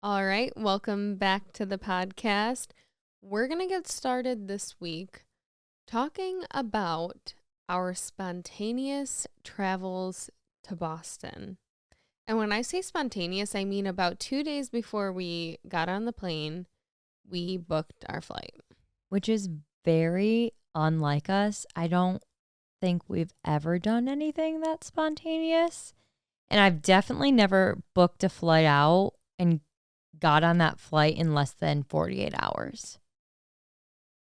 All right, welcome back to the podcast. We're going to get started this week talking about our spontaneous travels to Boston. And when I say spontaneous, I mean about 2 days before we got on the plane, we booked our flight. Which is very unlike us. I don't think we've ever done anything that spontaneous. And I've definitely never booked a flight out and got on that flight in less than 48 hours.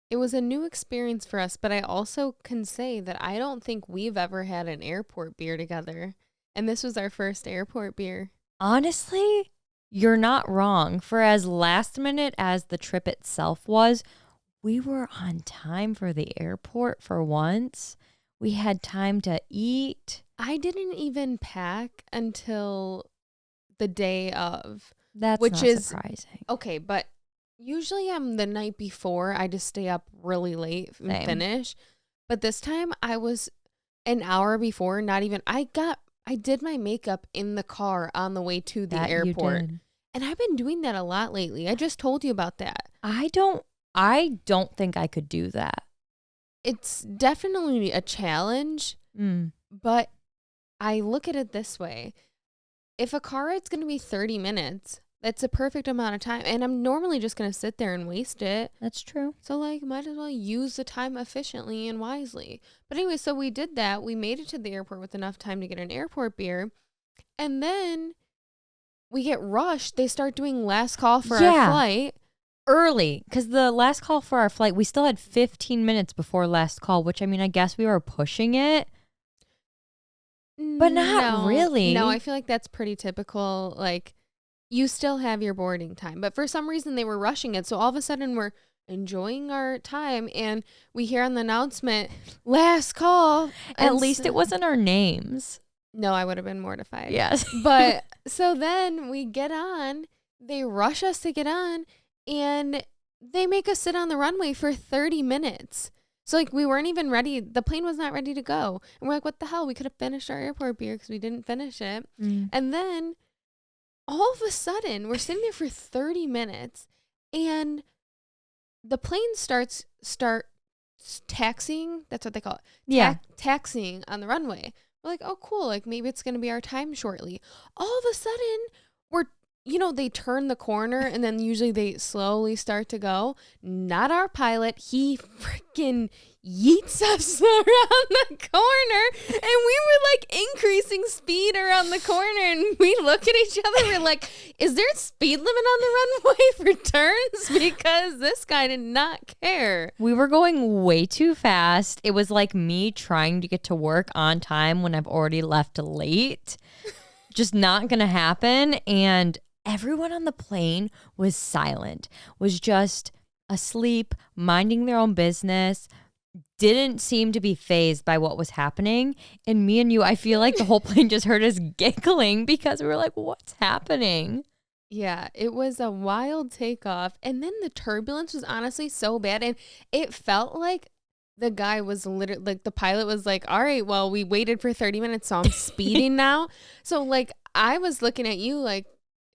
It was a new experience for us, but I also can say that I don't think we've ever had an airport beer together. And this was our first airport beer. Honestly, you're not wrong. For as last minute as the trip itself was, we were on time for the airport for once. We had time to eat. I didn't even pack until the day of. That's which not is surprising. Okay, but usually I'm the night before. I just stay up really late and Same. finish. But this time I was an hour before, not even. I did my makeup in the car on the way to the That you airport. did. And I've been doing that a lot lately. I just told you about that. I don't think I could do that. It's definitely a challenge, but I look at it this way. If a car ride's going to be 30 minutes, that's a perfect amount of time. And I'm normally just going to sit there and waste it. That's true. So, might as well use the time efficiently and wisely. But anyway, so we did that. We made it to the airport with enough time to get an airport beer. And then we get rushed. They start doing last call for our flight. Early, because the last call for our flight, we still had 15 minutes before last call, which, I mean, I guess we were pushing it. But not really. No, I feel like that's pretty typical. You still have your boarding time. But for some reason, they were rushing it. So all of a sudden, we're enjoying our time. And we hear on the announcement, last call. At least it wasn't our names. No, I would have been mortified. Yes. But so then we get on. They rush us to get on. And they make us sit on the runway for 30 minutes. So, we weren't even ready. The plane was not ready to go. And we're like, what the hell? We could have finished our airport beer because we didn't finish it. And then, all of a sudden, we're sitting there for 30 minutes. And the plane starts taxiing. That's what they call it. Taxiing on the runway. We're like, oh, cool. Maybe it's going to be our time shortly. All of a sudden, they turn the corner and then usually they slowly start to go. Not our pilot. He freaking yeets us around the corner. And we were increasing speed around the corner. And we look at each other. We're like, is there a speed limit on the runway for turns? Because this guy did not care. We were going way too fast. It was like me trying to get to work on time when I've already left late. Just not going to happen. And everyone on the plane was silent, was just asleep, minding their own business, didn't seem to be fazed by what was happening. And me and you, I feel like the whole plane just heard us giggling because we were like, what's happening? Yeah, it was a wild takeoff. And then the turbulence was honestly so bad. And it felt like the guy was literally, the pilot was like, all right, well, we waited for 30 minutes, so I'm speeding now. So, I was looking at you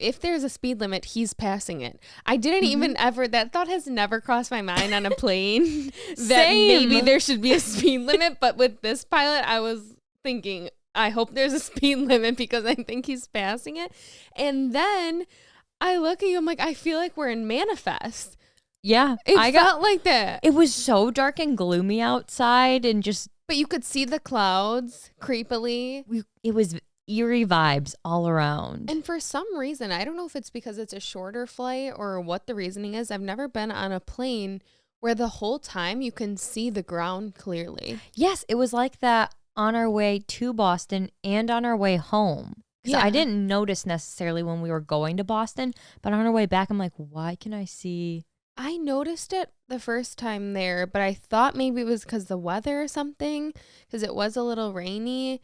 if there's a speed limit, he's passing it. I didn't even that thought has never crossed my mind on a plane that maybe there should be a speed limit. But with this pilot, I was thinking, I hope there's a speed limit because I think he's passing it. And then I look at you, I'm like, I feel like we're in Manifest. Yeah. I felt like that. It was so dark and gloomy outside and but you could see the clouds creepily. It was eerie vibes all around. And for some reason, I don't know if it's because it's a shorter flight or what the reasoning is. I've never been on a plane where the whole time you can see the ground clearly. Yes, it was like that on our way to Boston and on our way home. Because I didn't notice necessarily when we were going to Boston, but on our way back, I'm like, why can I see? I noticed it the first time there, but I thought maybe it was because the weather or something, because it was a little rainy.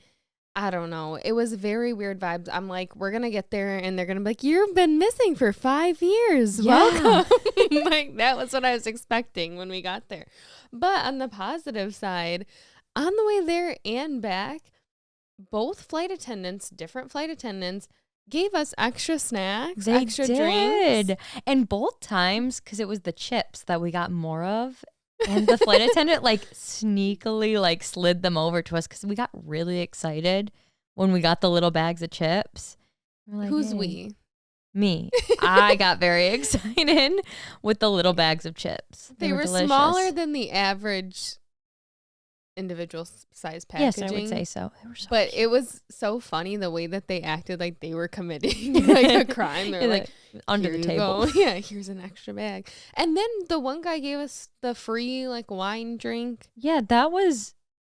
I don't know. It was very weird vibes. I'm like, we're going to get there and they're going to be like, you've been missing for 5 years. Yeah. Welcome. That was what I was expecting when we got there. But on the positive side, on the way there and back, both flight attendants, different flight attendants, gave us extra snacks, They extra did. drinks. And both times, because it was the chips that we got more of, and the flight attendant like sneakily like slid them over to us because we got really excited when we got the little bags of chips. We're like, Who's hey. we? Me. I got very excited with the little bags of chips. They were delicious. smaller than the average individual size packaging. Yes, I would say so. They were so but cute. it was so funny the way that they acted like they were committing like a crime. They're like, under "Here the you table. go. Yeah, here's an extra bag." And then the one guy gave us the free like wine drink. Yeah,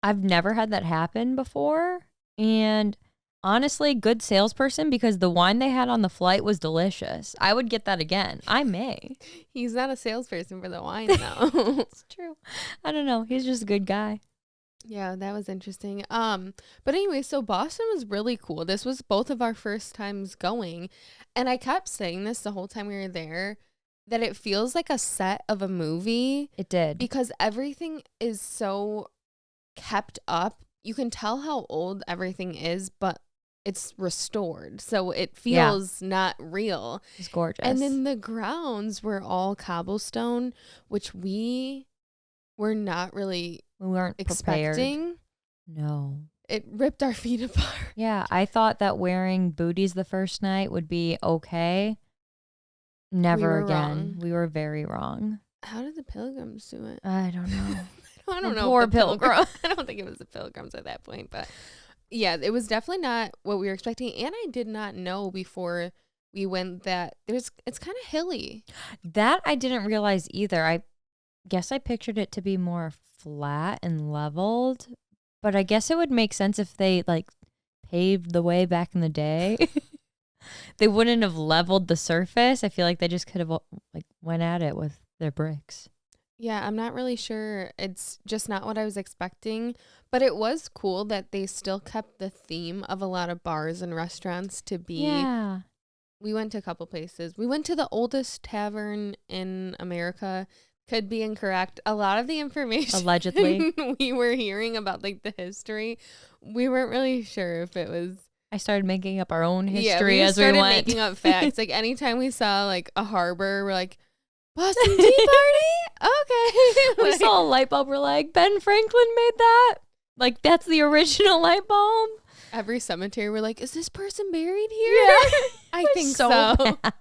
I've never had that happen before. And honestly, good salesperson because the wine they had on the flight was delicious. I would get that again. I may. He's not a salesperson for the wine though. It's true. I don't know. He's just a good guy. Yeah, that was interesting. But anyway, so Boston was really cool. This was both of our first times going, and I kept saying this the whole time we were there, that it feels like a set of a movie. It did. Because everything is so kept up. You can tell how old everything is, but it's restored. So it feels not real. It's gorgeous. And then the grounds were all cobblestone, which we were not really we weren't expecting. Prepared. No. It ripped our feet apart. Yeah, I thought that wearing booties the first night would be okay. Never again. Wrong. We were very wrong. How did the pilgrims do it? I don't know. I don't know. Poor pilgrim. I don't think it was the pilgrims at that point, but yeah, it was definitely not what we were expecting. And I did not know before we went that it's kind of hilly. That I didn't realize either. I guess I pictured it to be more flat and leveled, but I guess it would make sense if they like paved the way back in the day. They wouldn't have leveled the surface. I feel like they just could have like went at it with their bricks. Yeah, I'm not really sure. It's just not what I was expecting, but it was cool that they still kept the theme of a lot of bars and restaurants to be. Yeah. We went to a couple places. We went to the oldest tavern in America. Could be incorrect. A lot of the information allegedly we were hearing about like the history, we weren't really sure if it was. I started making up our own history we as we started went. making up facts. Like anytime we saw like a harbor, we're like, Boston Tea Party? Okay. We saw a light bulb. We're like, Ben Franklin made that? Like, that's the original light bulb? Every cemetery, we're like, is this person buried here? Yeah. I think so. Bad.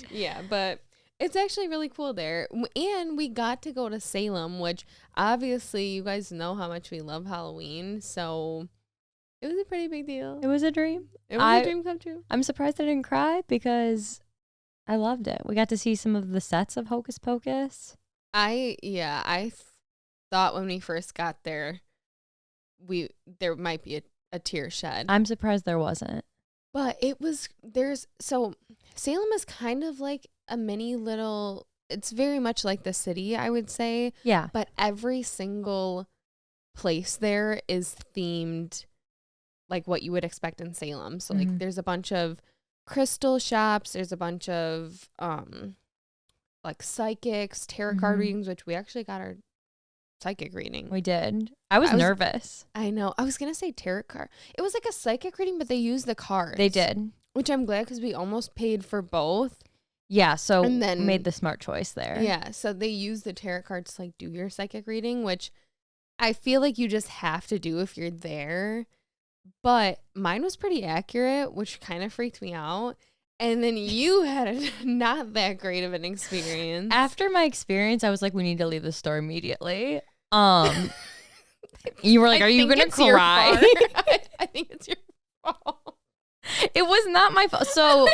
Yeah, but it's actually really cool there. And we got to go to Salem, which obviously you guys know how much we love Halloween. So it was a pretty big deal. It was a dream. It was a dream come true. I'm surprised I didn't cry because I loved it. We got to see some of the sets of Hocus Pocus. I thought when we first got there, there might be a tear shed. I'm surprised there wasn't. But Salem is kind of like a mini little, it's very much like the city, I would say. Yeah. But every single place there is themed like what you would expect in Salem. So like there's a bunch of crystal shops, there's a bunch of like psychics, tarot card readings, which we actually got our psychic reading. We did. I was nervous. I know. I was going to say tarot card. It was like a psychic reading, but they used the cards. They did. Which I'm glad because we almost paid for both. Yeah, so and then made the smart choice there. Yeah, so they used the tarot cards to like do your psychic reading, which I feel like you just have to do if you're there. But mine was pretty accurate, which kind of freaked me out. And then you had not that great of an experience. After my experience, I was like, we need to leave the store immediately. You were like, are you going to cry? I think it's your fault. It was not my fault. So,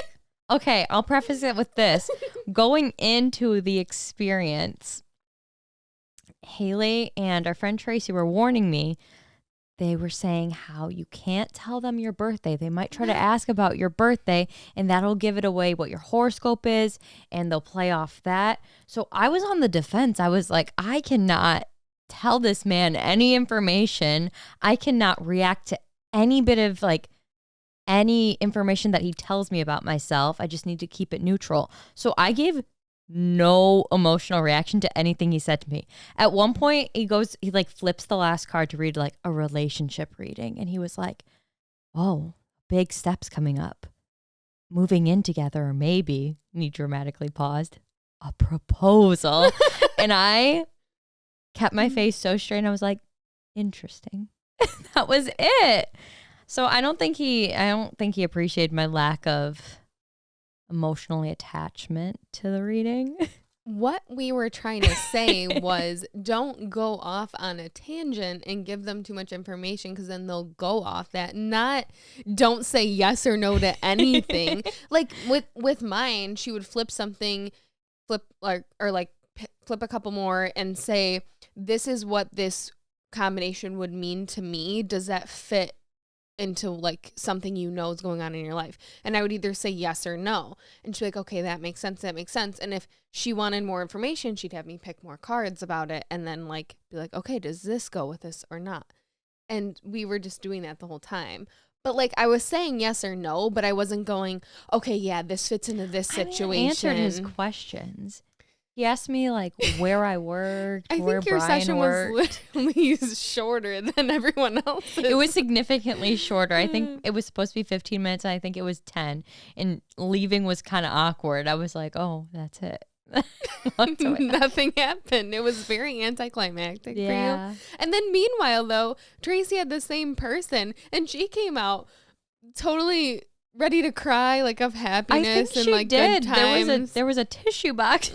okay, I'll preface it with this. Going into the experience, Haley and our friend Tracy were warning me. They were saying how you can't tell them your birthday. They might try to ask about your birthday, and that'll give it away what your horoscope is, and they'll play off that. So I was on the defense. I was like, I cannot tell this man any information. I cannot react to any bit of like any information that he tells me about myself. I just need to keep it neutral. So I gave no emotional reaction to anything he said to me. At one point, he like flips the last card to read like a relationship reading. And he was like, oh, big steps coming up. moving in together, or maybe, and he dramatically paused, a proposal. And I kept my face so straight and I was like, interesting. That was it. So I don't think he appreciated my lack of emotionally attachment to the reading. What we were trying to say was don't go off on a tangent and give them too much information, because then they'll go off that. Not don't say yes or no to anything. Like with mine, she would flip something, flip a couple more and say, this is what this combination would mean to me. Does that fit into like something is going on in your life? And I would either say yes or no, and she'd be like, okay, that makes sense. And if she wanted more information, she'd have me pick more cards about it, and then like be like, okay, does this go with this or not? And we were just doing that the whole time. But like I was saying yes or no, but I wasn't going, okay, yeah, this fits into this situation. I answered his questions. He asked me like where I worked, I where think your Brian session worked. was literally shorter than everyone else's. It was significantly shorter. I think it was supposed to be 15 minutes, and I think it was 10. And leaving was kind of awkward. I was like, oh, that's it. Nothing happened. It was very anticlimactic for you. And then meanwhile, though, Tracy had the same person, and she came out totally ready to cry, like of happiness. I think and she like did. Good times. There was a tissue box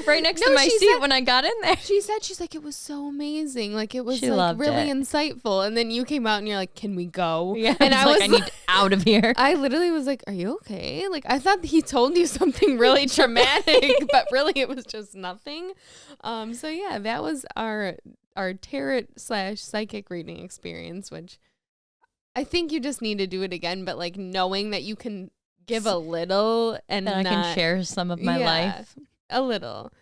right next to my seat when I got in there. She's like, it was so amazing. Like it was she like really it. Insightful. And then you came out and you're like, can we go? Yeah. And I was like, I need out of here. I literally was like, are you okay? Like I thought he told you something really traumatic, but really it was just nothing. So yeah, that was our tarot / psychic reading experience, which I think you just need to do it again, but like knowing that you can give a little and that I can share some of my life. A little.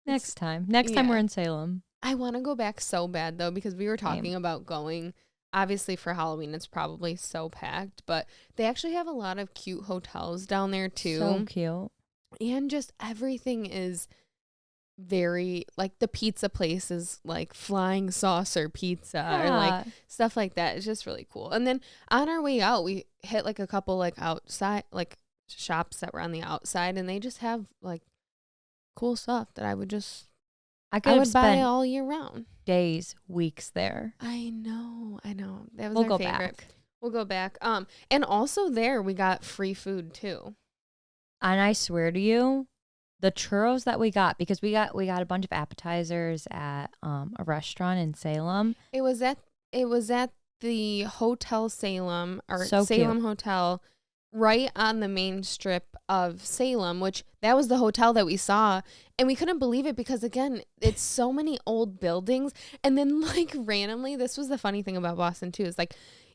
Next time we're in Salem. I want to go back so bad though, because we were talking about going. Obviously for Halloween it's probably so packed, but they actually have a lot of cute hotels down there too. So cute. And just everything is very like the pizza place is like flying saucer pizza or like stuff like that. It's just really cool. And then on our way out we hit like a couple like outside like shops that were on the outside, and they just have like cool stuff that I would buy all year round. Days, weeks there. I know that was we'll our go favorite. back. We'll go back. And also there we got free food too. And I swear to you, the churros that we got, because we got a bunch of appetizers at a restaurant in Salem. It was at the Hotel Salem, or so Salem cute. Hotel, right on the main strip of Salem, which that was the hotel that we saw, and we couldn't believe it because again, it's so many old buildings, and then like randomly, this was the funny thing about Boston too, is like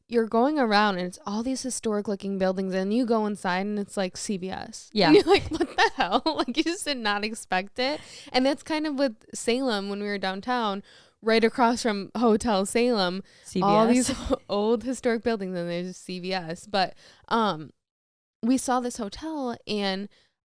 you're going around and it's all these historic looking buildings, and you go inside and it's like CBS. Yeah. And you're like, what the hell? Like you just did not expect it. And that's kind of with Salem when we were downtown, right across from Hotel Salem, CBS. all these old historic buildings, and there's CVS. But we saw this hotel and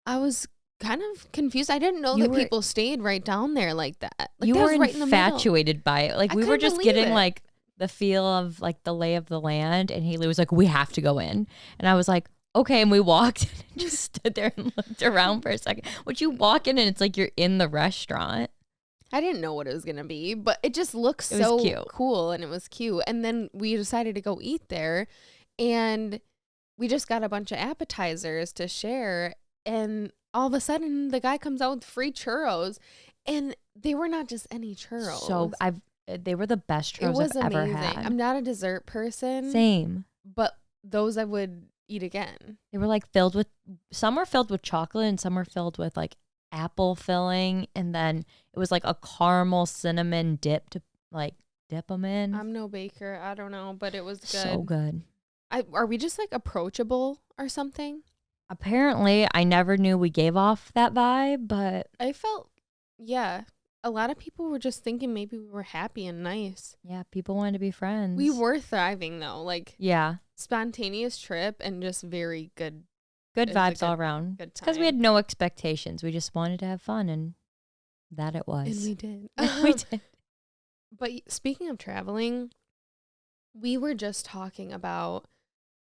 I was kind of confused. I didn't know that people stayed right down there like that. Like you that were was right infatuated by it. Like we were just getting like the feel of like the lay of the land, and Haley was like, we have to go in, and I was like, okay, and we walked and just stood there and looked around for a second. But you walk in and it's like you're in the restaurant. I didn't know what it was gonna be, but it just looks so cute. Cool, and it was cute. And then we decided to go eat there, and we just got a bunch of appetizers to share, and all of a sudden the guy comes out with free churros, and they were not just any churros. So they were the best churros I've ever had. I'm not a dessert person. Same. But those I would eat again. They were like some were filled with chocolate and some were filled with like apple filling. And then it was like a caramel cinnamon dip to like dip them in. I'm no baker. I don't know, but it was good. So good. Are we just like approachable or something? Apparently, I never knew we gave off that vibe, but I felt, yeah. A lot of people were just thinking maybe we were happy and nice. Yeah, people wanted to be friends. We were thriving though. Like, yeah, spontaneous trip and just very good. Good vibes all around. Because we had no expectations. We just wanted to have fun, and that it was. And we did. We did. But speaking of traveling, we were just talking about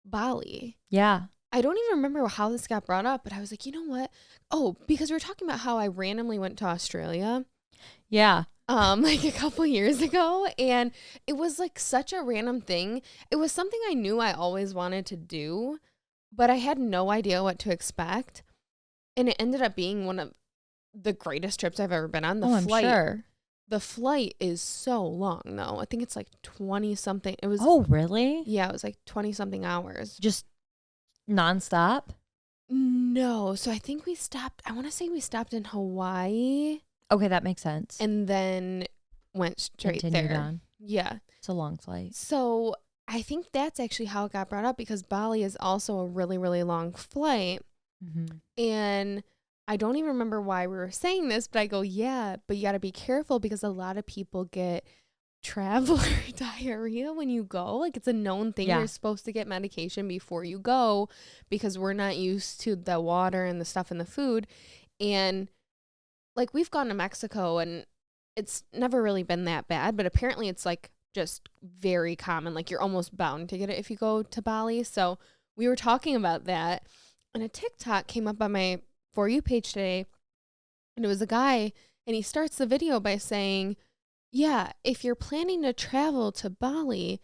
Bali. Yeah. I don't even remember how this got brought up, but I was like, you know what? Oh, because we were talking about how I randomly went to Australia, Yeah. like a couple years ago, and it was like such a random thing. It was something I knew I always wanted to do, but I had no idea what to expect. And it ended up being one of the greatest trips I've ever been on. Oh, I'm sure. The flight is so long though. I think it's like 20 something. It was, Oh, really? yeah, it was like 20 something hours. Just nonstop? No. So I think I want to say we stopped in Hawaii Okay, that makes sense. and then went straight Continued there. on. Yeah. It's a long flight. So I think that's actually how it got brought up because Bali is also a really, really long flight. Mm-hmm. And I don't even remember why we were saying this, but I go, yeah, but you got to be careful because a lot of people get traveler diarrhea when you go. Like it's a known thing. Yeah. You're supposed to get medication before you go because we're not used to the water and the stuff in the food. And like we've gone to Mexico and it's never really been that bad, but apparently it's like just very common. Like you're almost bound to get it if you go to Bali. So we were talking about that and a TikTok came up on my For You page today and it was a guy and he starts the video by saying, yeah, if you're planning to travel to Bali,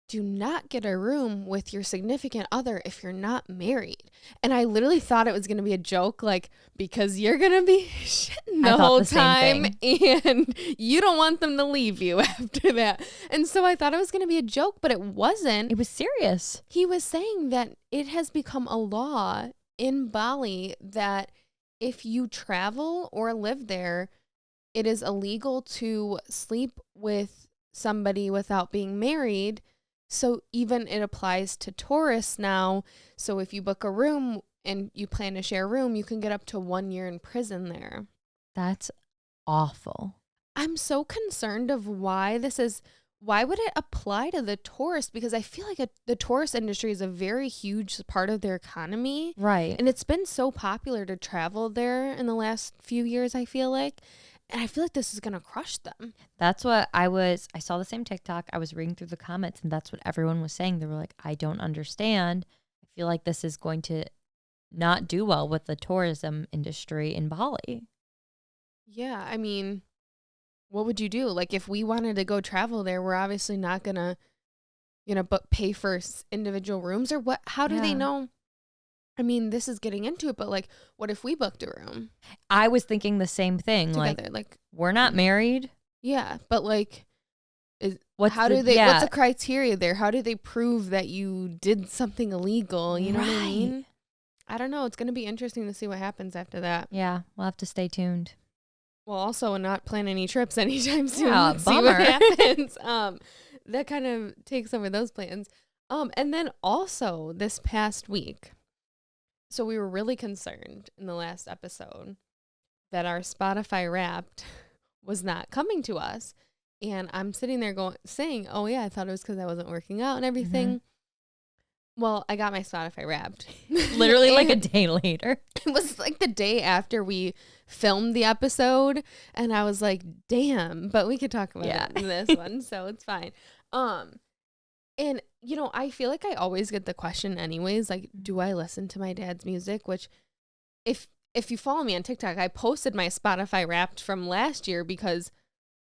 do not get a room with your significant other if you're not married. And I literally thought it was going to be a joke, like, because you're going to be shitting the whole time and you don't want them to leave you after that. And so I thought it was going to be a joke, but it wasn't. It was serious. He was saying that it has become a law in Bali that if you travel or live there, it is illegal to sleep with somebody without being married. So even it applies to tourists now. So if you book a room and you plan to share a room, you can get up to 1 year in prison there. That's awful. I'm so concerned of why would it apply to the tourist? Because I feel like the tourist industry is a very huge part of their economy. Right. And it's been so popular to travel there in the last few years, I feel like. And I feel like this is going to crush them. That's what I saw the same TikTok. I was reading through the comments and that's what everyone was saying. They were like, I don't understand. I feel like this is going to not do well with the tourism industry in Bali. Yeah. I mean, what would you do? Like if we wanted to go travel there, we're obviously not going to, but pay for individual rooms or what? How do they know? I mean, this is getting into it, but like, what if we booked a room? I was thinking the same thing. Together, like we're not married. Yeah, but like, what's the criteria there? How do they prove that you did something illegal? You know what I mean? I don't know. It's going to be interesting to see what happens after that. Yeah, we'll have to stay tuned. Well, also not plan any trips anytime soon. Yeah, Let's bummer. see what happens. That kind of takes over those plans. And then also this past week. So we were really concerned in the last episode that our Spotify Wrapped was not coming to us. And I'm sitting there saying, oh yeah, I thought it was because I wasn't working out and everything. Mm-hmm. Well, I got my Spotify Wrapped. Literally like a day later. It was like the day after we filmed the episode. And I was like, damn, but we could talk about it in this one. So it's fine. And, I feel like I always get the question anyways, like, do I listen to my dad's music? Which if you follow me on TikTok, I posted my Spotify Wrapped from last year because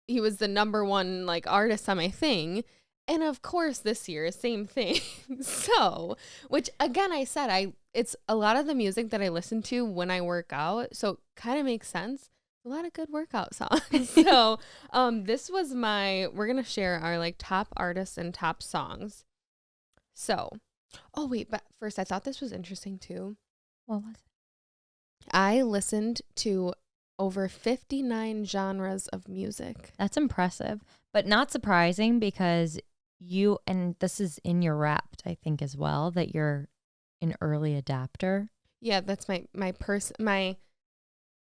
he was the number one like artist on my thing. And of course this year, same thing. So, which again, I said, it's a lot of the music that I listen to when I work out. So kind of makes sense. A lot of good workout songs. So this was we're going to share our like top artists and top songs. So, oh wait, but first I thought this was interesting too. What was it? I listened to over 59 genres of music. That's impressive, but not surprising because and this is in your Wrapped, I think as well, that you're an early adapter. Yeah, that's my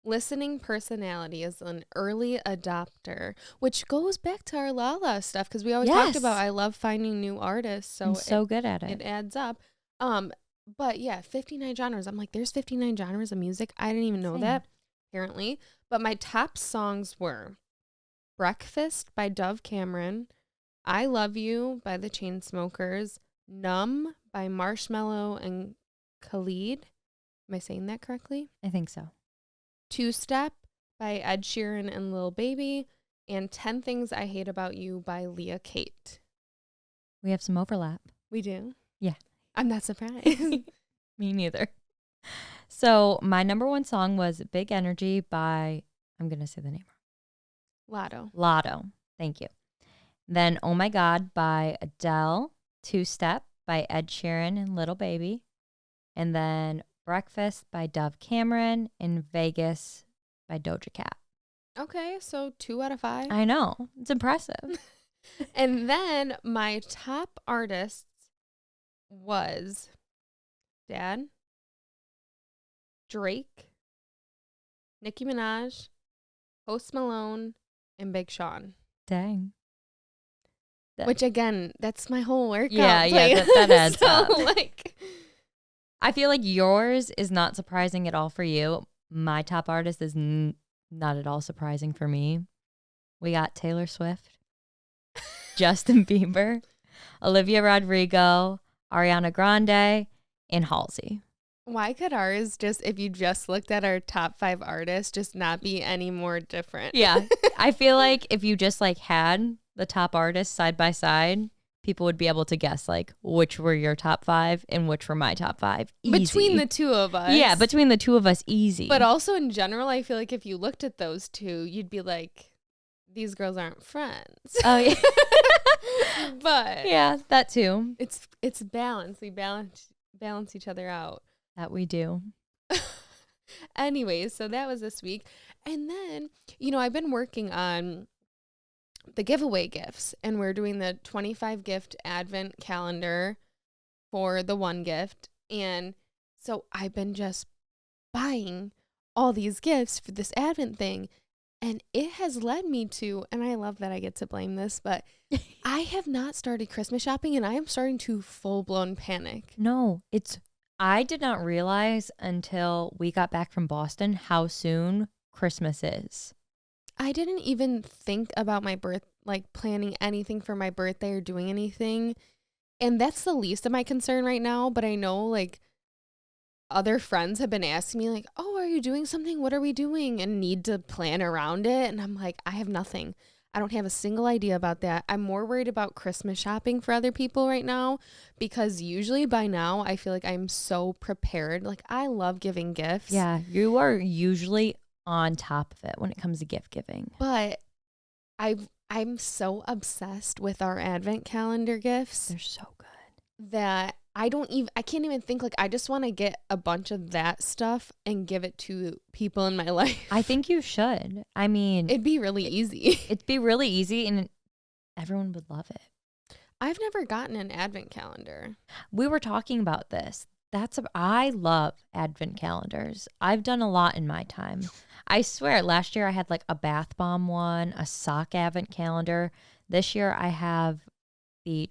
listening personality is an early adopter, which goes back to our Lala stuff because we always talked about I love finding new artists. So I'm so good at it. It adds up. But yeah, 59 genres. I'm like, there's 59 genres of music. I didn't even know that, apparently. But my top songs were Breakfast by Dove Cameron, I Love You by the Chainsmokers, Numb by Marshmello and Khalid. Am I saying that correctly? I think so. Two Step by Ed Sheeran and Lil Baby, and 10 Things I Hate About You by Leah Kate. We have some overlap. We do? Yeah. I'm not surprised. Me neither. So my number one song was Big Energy by, I'm going to say the name wrong. Lotto. Thank you. Then Oh My God by Adele. Two Step by Ed Sheeran and Little Baby. And then Breakfast by Dove Cameron and Vegas by Doja Cat. Okay, so 2 out of 5. I know. It's impressive. And then my top artists was Dad, Drake, Nicki Minaj, Post Malone, and Big Sean. Dang. Which again, that's my whole workout. Yeah, playlist. that adds so, up. Like, I feel like yours is not surprising at all for you. My top artist is not at all surprising for me. We got Taylor Swift, Justin Bieber, Olivia Rodrigo, Ariana Grande, and Halsey. why could ours just, if you just looked at our top 5 artists, just not be any more different? Yeah. I feel like if you just like had the top artists side by side, people would be able to guess like which were your top 5 and which were my top 5. Easy. Between the two of us. Yeah, between the two of us, easy. But also in general, I feel like if you looked at those two, you'd be like, these girls aren't friends. Oh, yeah. But yeah, that too. It's balance. We balance each other out. That we do. Anyways, so that was this week. And then, I've been working on the giveaway gifts, and we're doing the 25 gift advent calendar for the one gift. And so I've been just buying all these gifts for this advent thing. And it has led me to, and I love that I get to blame this, but I have not started Christmas shopping, and I am starting to full-blown panic. No, I did not realize until we got back from Boston how soon Christmas is. I didn't even think about my planning anything for my birthday or doing anything. And that's the least of my concern right now. But I know like other friends have been asking me like, oh, are you doing something? What are we doing? And need to plan around it. And I'm like, I have nothing. I don't have a single idea about that. I'm more worried about Christmas shopping for other people right now, because usually by now I feel like I'm so prepared. Like I love giving gifts. Yeah, you are usually on top of it when it comes to gift giving. But I'm so obsessed with our advent calendar gifts. They're so good that I can't even think, like I just want to get a bunch of that stuff and give it to people in my life. I think you should. I mean, it'd be really easy. It'd be really easy and everyone would love it. I've never gotten an advent calendar. We were talking about this. I love advent calendars. I've done a lot in my time. I swear, last year I had like a bath bomb one, a sock advent calendar. This year I have the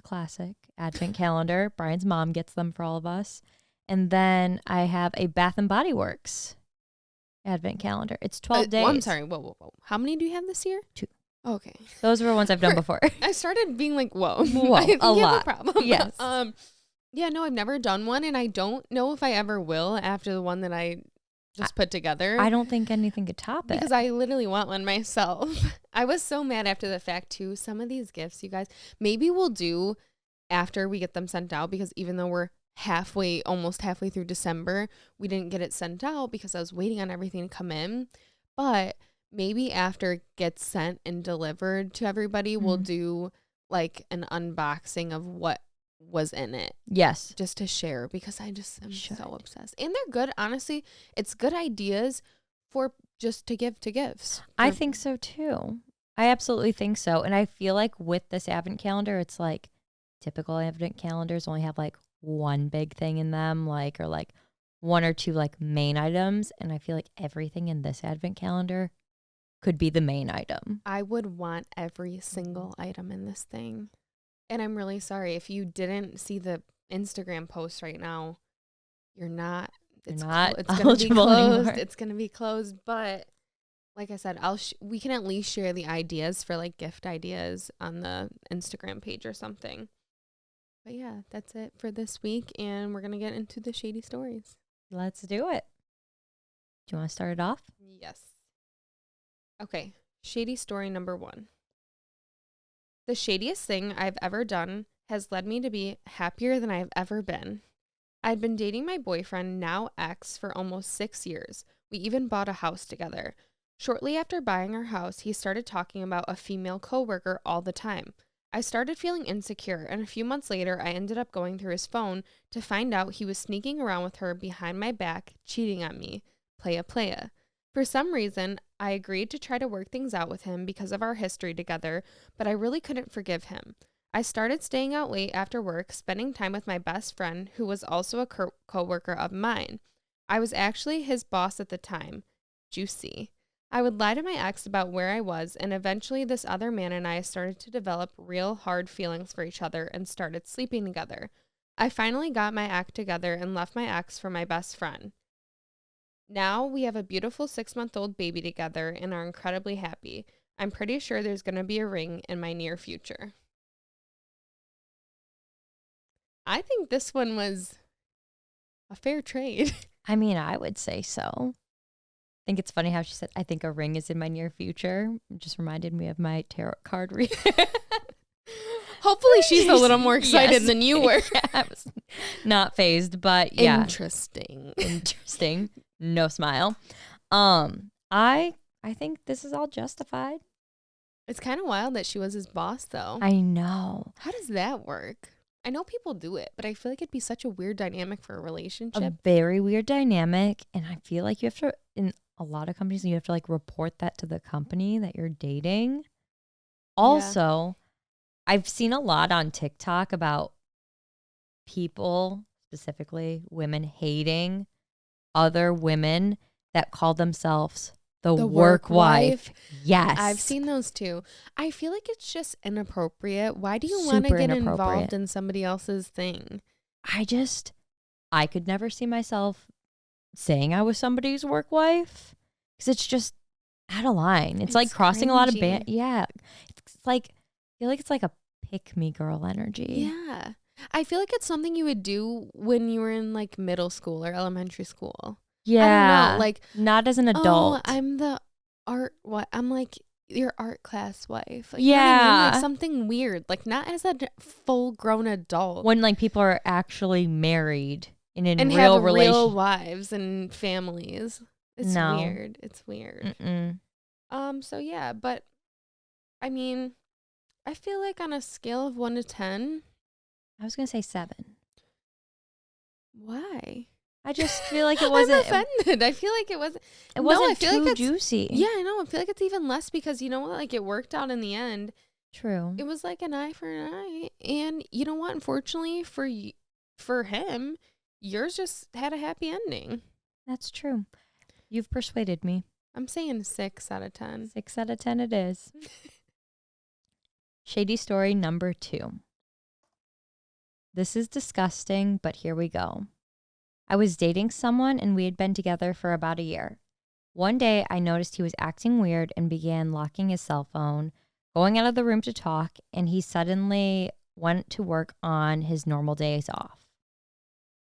classic advent calendar. Brian's mom gets them for all of us. And then I have a Bath and Body Works advent calendar. It's 12 days. I'm sorry. Whoa. How many do you have this year? 2. Okay. Those were ones I've done before. I started being like, whoa. I think a lot. Have a problem. Yes. Yeah, no, I've never done one, and I don't know if I ever will after the one that I just put together. I don't think anything could top it. Because I literally want one myself. I was so mad after the fact, too. Some of these gifts, you guys, maybe we'll do after we get them sent out, because even though we're almost halfway through December, we didn't get it sent out because I was waiting on everything to come in. But maybe after it gets sent and delivered to everybody, we'll do like an unboxing of what was in it. Yes. Just to share, because I just am so obsessed. And they're good. Honestly, it's good ideas for just to give to gifts. I think so too. I absolutely think so. And I feel like with this advent calendar, it's like typical advent calendars only have like one big thing in them, or like one or two like main items. And I feel like everything in this advent calendar could be the main item. I would want every single item in this thing. And I'm really sorry if you didn't see the Instagram post right now. You're not. It's going to be closed. Anymore. It's going to be closed. But like I said, we can at least share the ideas for like gift ideas on the Instagram page or something. But yeah, that's it for this week. And we're going to get into the shady stories. Let's do it. Do you want to start it off? Yes. Okay. Shady story number 1. The shadiest thing I've ever done has led me to be happier than I've ever been. I'd been dating my boyfriend, now ex, for almost 6 years. We even bought a house together. Shortly after buying our house, he started talking about a female coworker all the time. I started feeling insecure, and a few months later, I ended up going through his phone to find out he was sneaking around with her behind my back, cheating on me. Playa. For some reason, I agreed to try to work things out with him because of our history together, but I really couldn't forgive him. I started staying out late after work, spending time with my best friend, who was also a coworker of mine. I was actually his boss at the time. Juicy. I would lie to my ex about where I was, and eventually this other man and I started to develop real hard feelings for each other and started sleeping together. I finally got my act together and left my ex for my best friend. Now we have a beautiful 6-month-old baby together and are incredibly happy. I'm pretty sure there's going to be a ring in my near future. I think this one was a fair trade. I mean, I would say so. I think it's funny how she said, I think a ring is in my near future. It just reminded me of my tarot card reader. Hopefully she's a little more excited than you were. Yeah, I was not phased, but yeah. Interesting. No smile. I think this is all justified. It's kind of wild that she was his boss, though. I know. How does that work? I know people do it, but I feel like it'd be such a weird dynamic for a relationship. A very weird dynamic. And I feel like you have to, in a lot of companies, you have to like report that to the company that you're dating. Also, I've seen a lot on TikTok about people, specifically women, hating other women that call themselves the work wife. Yes. I've seen those too. I feel like it's just inappropriate. Why do you want to get involved in somebody else's thing? I could never see myself saying I was somebody's work wife because it's just out of line. It's like crossing cringy. A lot of yeah. It's like, I feel like it's like a pick me girl energy. Yeah. I feel like it's something you would do when you were in like middle school or elementary school. Yeah. I don't know, like not as an adult. Oh, I'm the art I'm like your art class wife. Like, yeah. You know what I mean? Like something weird. Like not as a full grown adult. When like people are actually married and real have real wives and families. It's weird. It's weird. Mm-mm. So yeah, but I mean, I feel like on a scale of 1 to 10, I was gonna say 7. Why? I just feel like it wasn't. I'm offended. I feel like it wasn't. It wasn't too juicy. Yeah, I know. I feel like it's even less because you know what? Like it worked out in the end. True. It was like an eye for an eye, and you know what? Unfortunately for him, yours just had a happy ending. That's true. You've persuaded me. I'm saying 6 out of 10. 6 out of 10 it is. Shady story number 2. This is disgusting, but here we go. I was dating someone and we had been together for about a year. One day I noticed he was acting weird and began locking his cell phone, going out of the room to talk, and he suddenly went to work on his normal days off.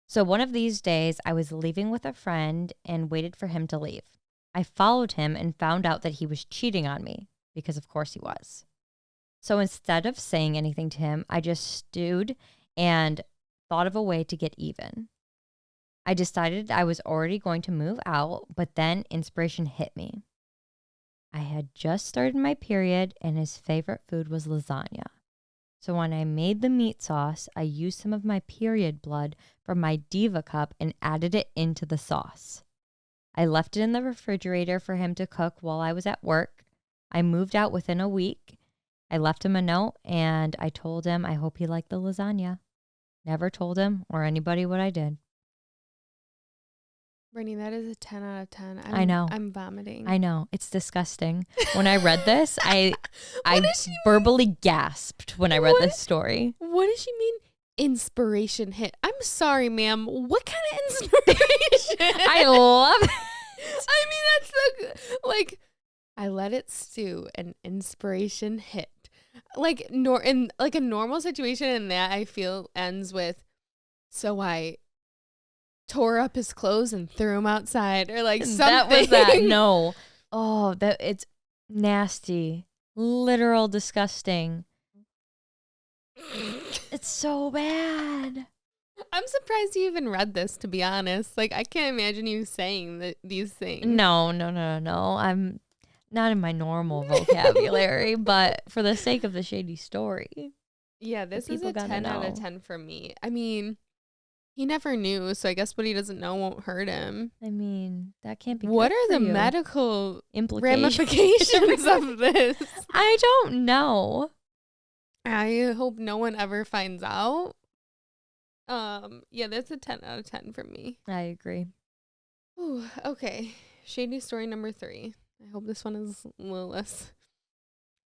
So one of these days I was leaving with a friend and waited for him to leave. I followed him and found out that he was cheating on me, because of course he was. So instead of saying anything to him, I just stewed and thought of a way to get even. I decided I was already going to move out, but then inspiration hit me. I had just started my period and his favorite food was lasagna. So when I made the meat sauce, I used some of my period blood from my Diva cup and added it into the sauce. I left it in the refrigerator for him to cook while I was at work. I moved out within a week. I left him a note and I told him I hope he liked the lasagna. Never told him or anybody what I did. Brittany, that is a 10 out of 10. I know. I'm vomiting. I know. It's disgusting. When I read this, I verbally gasped when I read this story. What does she mean? Inspiration hit. I'm sorry, ma'am. What kind of inspiration? I love it. I mean, that's like, I let it stew and inspiration hit. like in like a normal situation, and that I feel ends with, so I tore up his clothes and threw him outside, or like something. That was that. No. Oh, that it's nasty. Literal disgusting. It's so bad. I'm surprised you even read this, to be honest. Like, I can't imagine you saying these things. No. I'm not in my normal vocabulary, but for the sake of the Shady story. Yeah, this is people a gotta 10 out of know. 10 for me. I mean, he never knew, so I guess what he doesn't know won't hurt him. I mean, that can't be What good are for the you. medical Implications ramifications of this? I don't know. I hope no one ever finds out. Yeah, that's a 10 out of 10 for me. I agree. Ooh, okay. Shady story number 3. I hope this one is a little less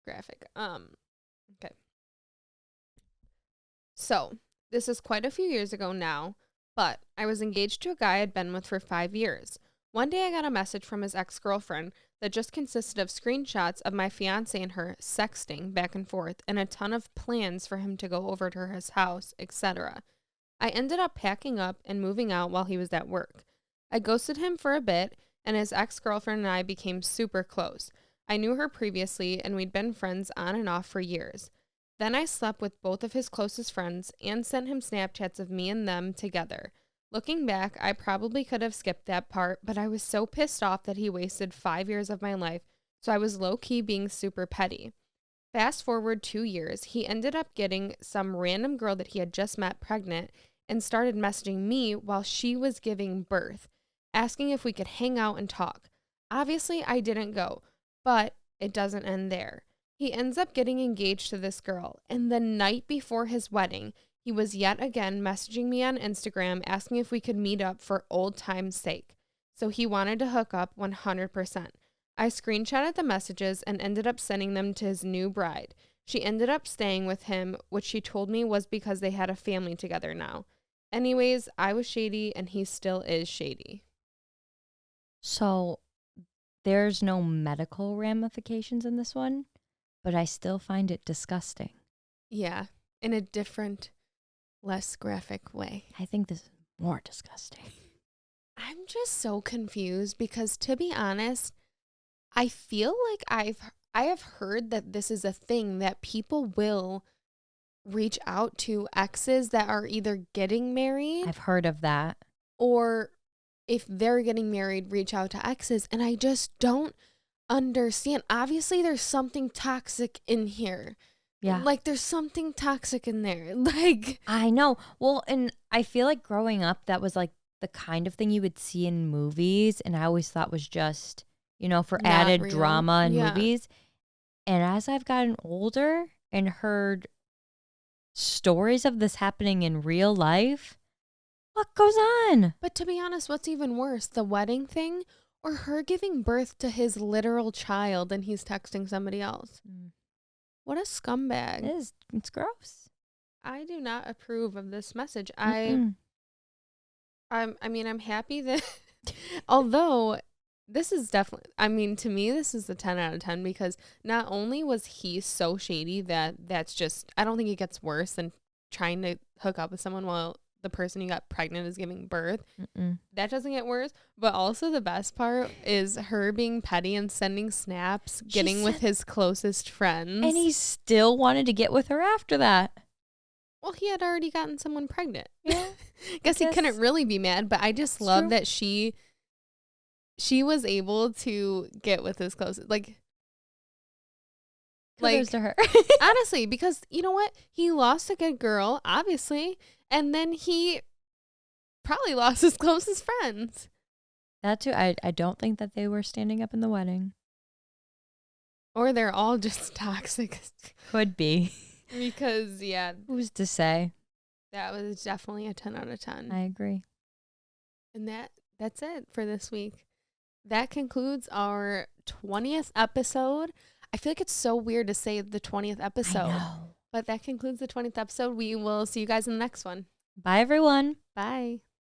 graphic. Okay. So, this is quite a few years ago now, but I was engaged to a guy I'd been with for 5 years. One day I got a message from his ex-girlfriend that just consisted of screenshots of my fiance and her sexting back and forth and a ton of plans for him to go over to his house, etc. I ended up packing up and moving out while he was at work. I ghosted him for a bit, and his ex-girlfriend and I became super close. I knew her previously, and we'd been friends on and off for years. Then I slept with both of his closest friends and sent him Snapchats of me and them together. Looking back, I probably could have skipped that part, but I was so pissed off that he wasted 5 years of my life, so I was low-key being super petty. Fast forward 2 years, he ended up getting some random girl that he had just met pregnant and started messaging me while she was giving birth, asking if we could hang out and talk. Obviously, I didn't go, but it doesn't end there. He ends up getting engaged to this girl, and the night before his wedding, he was yet again messaging me on Instagram asking if we could meet up for old time's sake. So he wanted to hook up 100%. I screenshotted the messages and ended up sending them to his new bride. She ended up staying with him, which she told me was because they had a family together now. Anyways, I was shady and he still is shady. So there's no medical ramifications in this one, but I still find it disgusting. Yeah, in a different, less graphic way. I think this is more disgusting. I'm just so confused because, to be honest, I feel like I have heard that this is a thing that people will reach out to exes that are either getting married. I've heard of that. Or if they're getting married, reach out to exes. And I just don't understand. Obviously, there's something toxic in here. Yeah. Like, there's something toxic in there. Like, I know. Well, and I feel like growing up, that was like the kind of thing you would see in movies. And I always thought was just, for not added real. drama in Yeah. movies. And as I've gotten older and heard stories of this happening in real life, what goes on? But to be honest, what's even worse, the wedding thing or her giving birth to his literal child and he's texting somebody else? What a scumbag. It's gross. I do not approve of this message. Mm-mm. I'm happy that although this is definitely, to me, this is a 10 out of 10 because not only was he so shady that's just, I don't think it gets worse than trying to hook up with someone while the person you got pregnant is giving birth. Mm-mm. That doesn't get worse. But also the best part is her being petty and sending snaps, getting with his closest friends. And he still wanted to get with her after that. Well, he had already gotten someone pregnant. Yeah. Guess he couldn't really be mad, but I just love true. that she was able to get with his closest. Kudos to her. Honestly, because you know what? He lost a good girl, obviously, and then he probably lost his closest friends. That too. I don't think that they were standing up in the wedding. Or they're all just toxic. Could be. Because, yeah, Who's to say? that was definitely a 10 out of 10. I agree. And that's it for this week. That concludes our 20th episode. I feel like it's so weird to say the 20th episode. I know. But that concludes the 20th episode. We will see you guys in the next one. Bye, everyone. Bye.